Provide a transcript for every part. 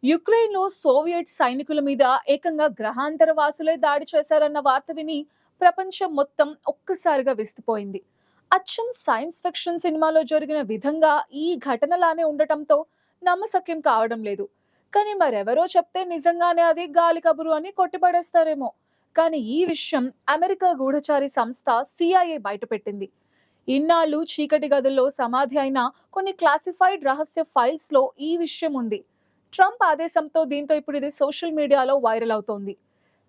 యుక్రెయిన్‌లో Soviet సైనికుల మీద ఏకంగా గ్రహాంతర వాసులే దాడి చేశారన్న వార్త విని ప్రపంచం మొత్తం ఒక్కసారిగా విస్తుపోయింది. అచ్చం సైన్స్ ఫిక్షన్ సినిమాలో జరిగిన విధంగా ఈ ఘటనలానే ఉండటంతో నమ్మశక్యం కావడం లేదు. కానీ మరెవరో చెప్తే నిజంగానే అది గాలి కబురు అని కొట్టిపడేస్తారేమో. కానీ ఈ విషయం అమెరికా గూఢచారి సంస్థ సిఐఏ బయటపెట్టింది. ఇన్నాళ్ళు చీకటి గదుల్లో సమాధి అయిన కొన్ని క్లాసిఫైడ్ రహస్య ఫైల్స్ లో ఈ విషయం ఉంది. ట్రంప్ ఆదేశంతో దీంతో ఇప్పుడు ఇది సోషల్ మీడియాలో వైరల్ అవుతోంది.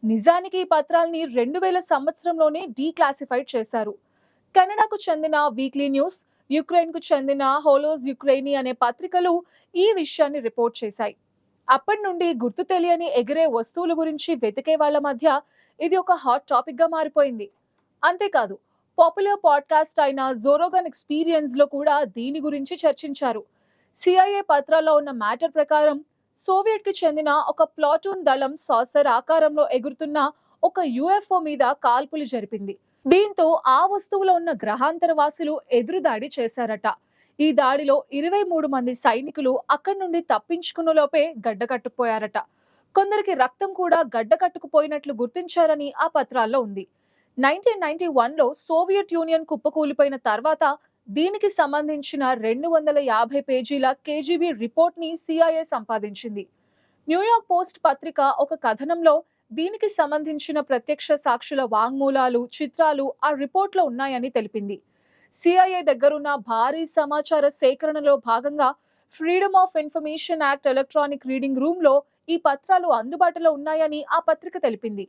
నిజానికి ఈ పత్రాల్ని 2000 సంవత్సరంలోనే డీక్లాసిఫైడ్ చేశారు. కెనడాకు చెందిన వీక్లీ న్యూస్, యుక్రెయిన్ కు చెందిన హోలోస్ యుక్రెయినీ అనే పత్రికలు ఈ విషయాన్ని రిపోర్ట్ చేశాయి. అప్పటి నుండి గుర్తు తెలియని ఎగిరే వస్తువుల గురించి వెతికే వాళ్ళ మధ్య ఇది ఒక హాట్ టాపిక్ గా మారిపోయింది. అంతేకాదు, పాపులర్ పాడ్కాస్ట్ అయిన జోరోగన్ ఎక్స్పీరియన్స్ లో కూడా దీని గురించి చర్చించారు. సిఐఏ పత్రాల్లో ఉన్న మ్యాటర్ ప్రకారం సోవియట్ కి చెందిన ఒక ప్లాటూన్ దళం సాసర్ ఆకారంలో ఎగురుతున్న ఒక యుఎఫ్ఓ మీద కాల్పులు జరిపింది. దీంతో ఆ వస్తువులో ఉన్న గ్రహాంతర వాసులు ఎదురుదాడి చేశారట. ఈ దాడిలో 23 మంది సైనికులు అక్కడి నుండి తప్పించుకున్న లోపే గడ్డకట్టుకుపోయారట. కొందరికి రక్తం కూడా గడ్డకట్టుకుపోయినట్లు గుర్తించారని ఆ పత్రాల్లో ఉంది. 1991లో సోవియట్ యూనియన్ కుప్పకూలిపోయిన తర్వాత దీనికి సంబంధించిన 250 పేజీల కేజీబీ రిపోర్ట్ ని సిఐఏ సంపాదించింది. న్యూయార్క్ పోస్ట్ పత్రిక ఒక కథనంలో దీనికి సంబంధించిన ప్రత్యక్ష సాక్షుల వాంగ్మూలాలు, చిత్రాలు ఆ రిపోర్ట్ లో ఉన్నాయని తెలిపింది. సిఐఏ దగ్గరున్న భారీ సమాచార సేకరణలో భాగంగా freedom of information act electronic reading room లో ఈ పత్రాలు అందుబాటులో ఉన్నాయని ఆ పత్రిక తెలిపింది.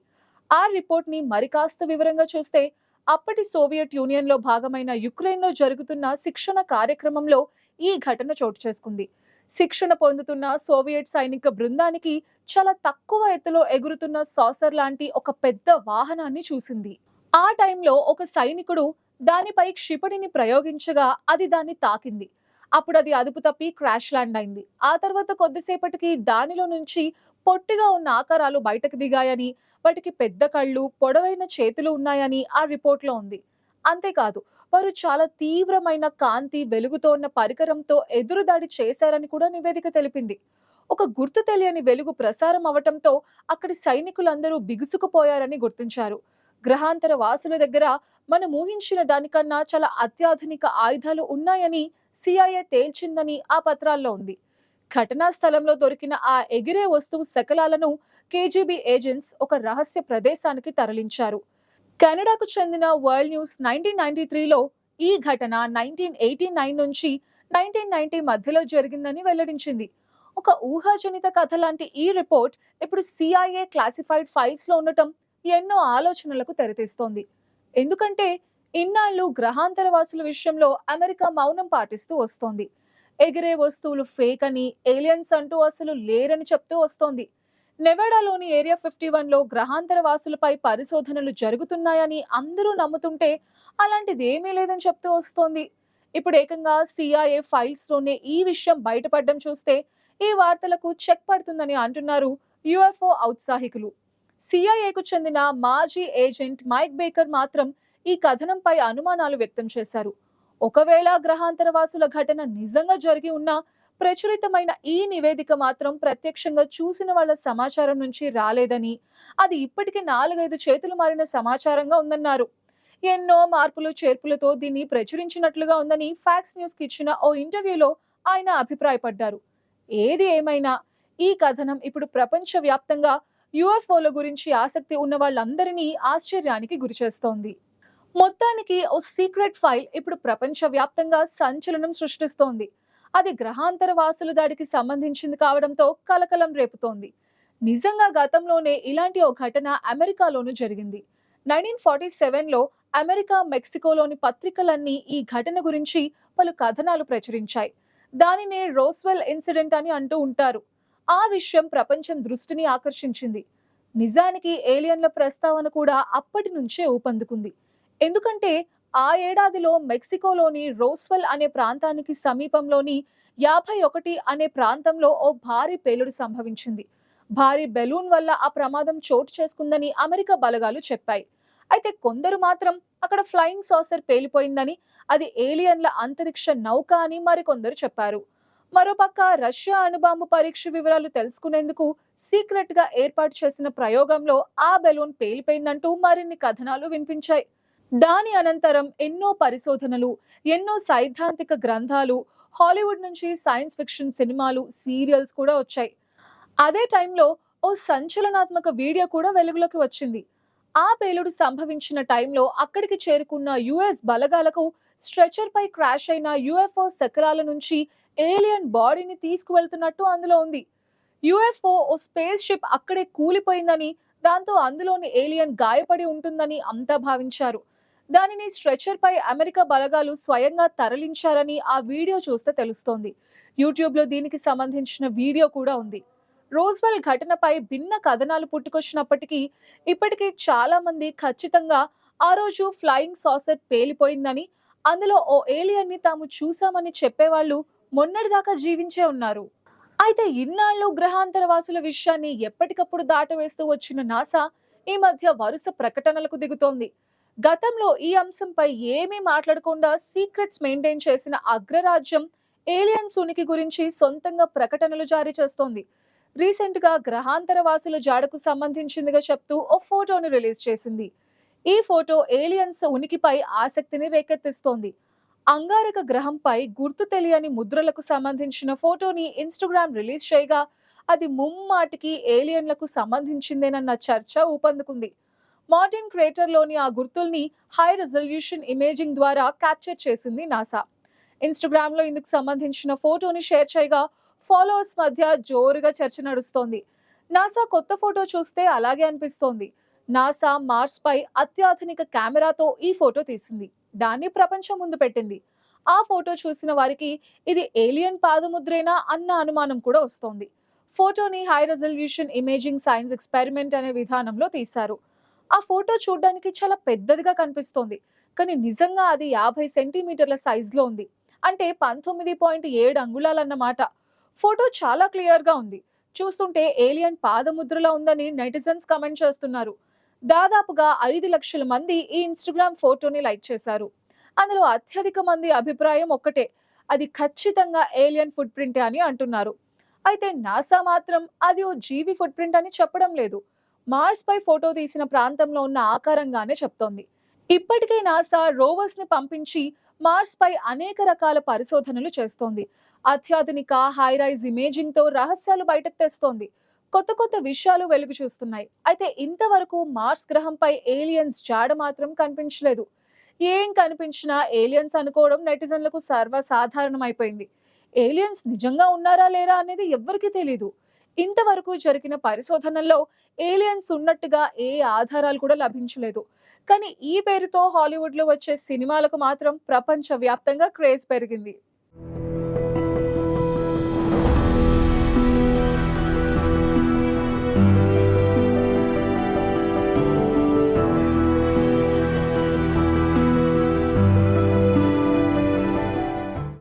ఆ రిపోర్ట్ ని మరికాస్త వివరంగా చూస్తే అప్పటి సోవియట్ యూనియన్ లో భాగమైన యుక్రెయిన్ లో జరుగుతున్న శిక్షణ కార్యక్రమంలో ఈ ఘటన చోటు చేసుకుంది. శిక్షణ పొందుతున్న సోవియట్ సైనిక బృందానికి చాలా తక్కువ ఎత్తులో ఎగురుతున్న సాసర్ లాంటి ఒక పెద్ద వాహనాన్ని చూసింది. ఆ టైంలో ఒక సైనికుడు దానిపై క్షిపణిని ప్రయోగించగా అది దాన్ని తాకింది. అప్పుడు అది అదుపు తప్పి క్రాష్ ల్యాండ్ అయింది. ఆ తర్వాత కొద్దిసేపటికి దానిలో నుంచి పొట్టిగా ఉన్న ఆకారాలు బయటకు దిగాయని, వాటికి పెద్ద కళ్ళు, పొడవైన చేతులు ఉన్నాయని ఆ రిపోర్ట్ లో ఉంది. అంతేకాదు, వారు చాలా తీవ్రమైన కాంతి, వెలుగుతో ఉన్న పరికరంతో ఎదురుదాడి చేశారని కూడా నివేదిక తెలిపింది. ఒక గుర్తు తెలియని వెలుగు ప్రసారం అవటంతో అక్కడి సైనికులందరూ బిగుసుకుపోయారని గుర్తించారు. గ్రహాంతర వాసుల దగ్గర మనం ఊహించిన దానికన్నా చాలా అత్యాధునిక ఆయుధాలు ఉన్నాయని సిఐఏ తేల్చిందని ఆ పత్రాల్లో ఉంది. ఘటనా స్థలంలో దొరికిన ఆ ఎగిరే వస్తువు శకలాలను కేజీబీ ఏజెంట్స్ ఒక రహస్య ప్రదేశానికి తరలించారు. కెనడాకు చెందిన వరల్డ్ న్యూస్ 1993లో ఈ ఘటన 1989 నుంచి 1990 మధ్యలో జరిగిందని వెల్లడించింది. ఒక ఊహాజనిత కథ లాంటి ఈ రిపోర్ట్ ఇప్పుడు సిఐఏ క్లాసిఫైడ్ ఫైల్స్ లో ఉండటం ఎన్నో ఆలోచనలకు తెరతీస్తోంది. ఎందుకంటే ఇన్నాళ్ళు గ్రహాంతర వాసుల విషయంలో అమెరికా మౌనం పాటిస్తూ వస్తోంది. ఎగిరే వస్తువులు ఫేక్ అని, ఏలియన్స్ అంటూ అసలు లేరని చెప్తూ వస్తోంది. నెవాడాలోని ఏరియా 51లో గ్రహాంతర వాసులపై పరిశోధనలు జరుగుతున్నాయని అందరూ నమ్ముతుంటే అలాంటిది ఏమీ లేదని చెప్తూ వస్తోంది. ఇప్పుడు ఏకంగా సిఐఏ ఫైల్స్ లోనే ఈ విషయం బయటపడడం చూస్తే ఈ వార్తలకు చెక్ పడుతుందని అంటున్నారు యుఎఫ్ఓ ఔత్సాహికులు. సిఐఏకు చెందిన మాజీ ఏజెంట్ మైక్ బేకర్ మాత్రం ఈ కథనంపై అనుమానాలు వ్యక్తం చేశారు. ఒకవేళ గ్రహాంతర వాసుల ఘటన నిజంగా జరిగి ఉన్నా ప్రచురితమైన ఈ నివేదిక మాత్రం ప్రత్యక్షంగా చూసిన వాళ్ళ సమాచారం నుంచి రాలేదని, అది ఇప్పటికే 4-5 చేతులు మారిన సమాచారంగా ఉందన్నారు. ఎన్నో మార్పులు చేర్పులతో దీన్ని ప్రచురించినట్లుగా ఉందని ఫ్యాక్స్ న్యూస్ కి ఇచ్చిన ఓ ఇంటర్వ్యూలో ఆయన అభిప్రాయపడ్డారు. ఏది ఏమైనా ఈ కథనం ఇప్పుడు ప్రపంచ వ్యాప్తంగా యుఎఫ్ఓల గురించి ఆసక్తి ఉన్న వాళ్ళందరినీ ఆశ్చర్యానికి గురిచేస్తోంది. మొత్తానికి ఓ సీక్రెట్ ఫైల్ ఇప్పుడు ప్రపంచ వ్యాప్తంగా సంచలనం సృష్టిస్తోంది. అది గ్రహాంతర వాసుల దాడికి సంబంధించింది కావడంతో కలకలం రేపుతోంది. నిజంగా గతంలోనే ఇలాంటి ఓ ఘటన అమెరికాలోనూ జరిగింది. 1947లో అమెరికా, మెక్సికోలోని పత్రికలన్నీ ఈ ఘటన గురించి పలు కథనాలు ప్రచురించాయి. దానినే రోస్వెల్ ఇన్సిడెంట్ అని అంటూ ఉంటారు. ఆ విషయం ప్రపంచం దృష్టిని ఆకర్షించింది. నిజానికి ఏలియన్ల ప్రస్తావన కూడా అప్పటి నుంచే ఊపందుకుంది. ఎందుకంటే ఆ ఏడాదిలో మెక్సికోలోని రోస్వెల్ అనే ప్రాంతానికి సమీపంలోని 51 అనే ప్రాంతంలో ఓ భారీ పేలుడు సంభవించింది. భారీ బెలూన్ వల్ల ఆ ప్రమాదం చోటు చేసుకుందని అమెరికా బలగాలు చెప్పాయి. అయితే కొందరు మాత్రం అక్కడ ఫ్లయింగ్ సాసర్ పేలిపోయిందని, అది ఏలియన్ల అంతరిక్ష నౌక అని మరికొందరు చెప్పారు. మరోపక్క రష్యా అణుబాంబు పరీక్ష వివరాలు తెలుసుకునేందుకు సీక్రెట్ గా ఏర్పాటు చేసిన ప్రయోగంలో ఆ బెలూన్ పేలిపోయిందంటూ మరిన్ని కథనాలు వినిపించాయి. దాని అనంతరం ఎన్నో పరిశోధనలు, ఎన్నో సైద్ధాంతిక గ్రంథాలు, హాలీవుడ్ నుంచి సైన్స్ ఫిక్షన్ సినిమాలు, సీరియల్స్ కూడా వచ్చాయి. అదే టైంలో ఓ సంచలనాత్మక వీడియో కూడా వెలుగులోకి వచ్చింది. ఆ పేలుడు సంభవించిన టైంలో అక్కడికి చేరుకున్న యుఎస్ బలగాలకు స్ట్రెచర్ పై క్రాష్ అయిన యుఎఫ్ఓ శకలాల నుంచి ఏలియన్ బాడీని తీసుకువెళ్తున్నట్టు అందులో ఉంది. యుఎఫ్ఓ ఓ స్పేస్ షిప్ అక్కడే కూలిపోయిందని, దాంతో అందులోని ఏలియన్ గాయపడి ఉంటుందని అంతా భావించారు. దానిని స్ట్రెచర్ పై అమెరికా బలగాలు స్వయంగా తరలించారని ఆ వీడియో చూస్తే తెలుస్తోంది. యూట్యూబ్ లో దీనికి సంబంధించిన వీడియో కూడా ఉంది. రోజ్వెల్ ఘటనపై భిన్న కథనాలు పుట్టుకొచ్చినప్పటికీ ఇప్పటికీ చాలా మంది ఖచ్చితంగా ఆ రోజు ఫ్లయింగ్ సాసర్ పేలిపోయిందని, అందులో ఓ ఏలియన్ ని తాము చూసామని చెప్పేవాళ్ళు మొన్నటిదాకా జీవించే ఉన్నారు. అయితే ఇన్నాళ్ళు గ్రహాంతర వాసుల విషయాన్ని ఎప్పటికప్పుడు దాటవేస్తూ వచ్చిన నాసా ఈ మధ్య వరుస ప్రకటనలకు దిగుతోంది. గతంలో ఈ అంశంపై ఏమీ మాట్లాడకుండా సీక్రెట్స్ మెయింటైన్ చేసిన అగ్రరాజ్యం ఏలియన్స్ ఉనికి గురించి సొంతంగా ప్రకటనలు జారీ చేస్తోంది. రీసెంట్ గా గ్రహాంతర వాసుల జాడకు సంబంధించిందిగా చెప్తూ ఓ ఫోటోను రిలీజ్ చేసింది. ఈ ఫోటో ఏలియన్స్ ఉనికిపై ఆసక్తిని రేకెత్తిస్తోంది. అంగారక గ్రహంపై గుర్తు తెలియని ముద్రలకు సంబంధించిన ఫోటోని ఇన్స్టాగ్రామ్ రిలీజ్ చేయగా అది ముమ్మాటికి ఏలియన్లకు సంబంధించిందేనన్న చర్చ ఊపందుకుంది. మార్టిన్ క్రేటర్ లోని ఆ గుర్తుల్ని హై రిజల్యూషన్ ఇమేజింగ్ ద్వారా క్యాప్చర్ చేసింది నాసా. ఇన్స్టాగ్రామ్ లో ఇందుకు సంబంధించిన ఫోటోని షేర్ చేయగా ఫాలోవర్స్ మధ్య జోరుగా చర్చ నడుస్తోంది. నాసా కొత్త ఫోటో చూస్తే అలాగే అనిపిస్తోంది. నాసా మార్స్ పై అత్యాధునిక కెమెరాతో ఈ ఫోటో తీసింది. దాన్ని ప్రపంచం ముందు పెట్టింది. ఆ ఫోటో చూసిన వారికి ఇది ఏలియన్ పాదముద్రేనా అన్న అనుమానం కూడా వస్తోంది. ఫోటోని high resolution imaging science experiment అనే విధానంలో తీశారు. ఆ ఫోటో చూడడానికి చాలా పెద్దదిగా కనిపిస్తోంది, కానీ నిజంగా అది 50 సెంటీమీటర్ల సైజులో ఉంది. అంటే 19.7 అంగుళాలన్నమాట. ఫోటో చాలా క్లియర్ గా ఉంది. చూస్తుంటే ఏలియన్ పాదముద్రలా ఉందని నెటిజన్స్ కమెంట్ చేస్తున్నారు. దాదాపుగా 5 లక్షల మంది ఈ ఇన్స్టాగ్రామ్ ఫోటోని లైక్ చేశారు. అందులో అత్యధిక మంది అభిప్రాయం ఒక్కటే, అది ఖచ్చితంగా ఏలియన్ ఫుట్ ప్రింటే అని అంటున్నారు. అయితే నాసా మాత్రం అది ఓ జీవి ఫుట్ ప్రింట్ అని చెప్పడం లేదు. మార్స్ పై ఫోటో తీసిన ప్రాంతంలో ఉన్న ఆకారంగానే చెప్తోంది. ఇప్పటికే నాసా రోవర్స్ ని పంపించి మార్స్ పై అనేక రకాల పరిశోధనలు చేస్తోంది. అత్యాధునిక హైరైజ్ ఇమేజింగ్ తో రహస్యాలు బయటకు తెస్తోంది. కొత్త కొత్త విషయాలు వెలుగు చూస్తున్నాయి. అయితే ఇంతవరకు మార్స్ గ్రహంపై ఏలియన్స్ జాడ మాత్రం కనిపించలేదు. ఏం కనిపించినా ఏలియన్స్ అనుకోవడం నెటిజన్లకు సర్వసాధారణమైపోయింది. ఏలియన్స్ నిజంగా ఉన్నారా లేరా అనేది ఎవ్వరికీ తెలీదు. ఇంతవరకు జరిగిన పరిశోధనల్లో ఏలియన్స్ ఉన్నట్టుగా ఏ ఆధారాలు కూడా లభించలేదు. కానీ ఈ పేరుతో హాలీవుడ్ లో వచ్చే సినిమాలకు మాత్రం ప్రపంచ వ్యాప్తంగా క్రేజ్ పెరిగింది.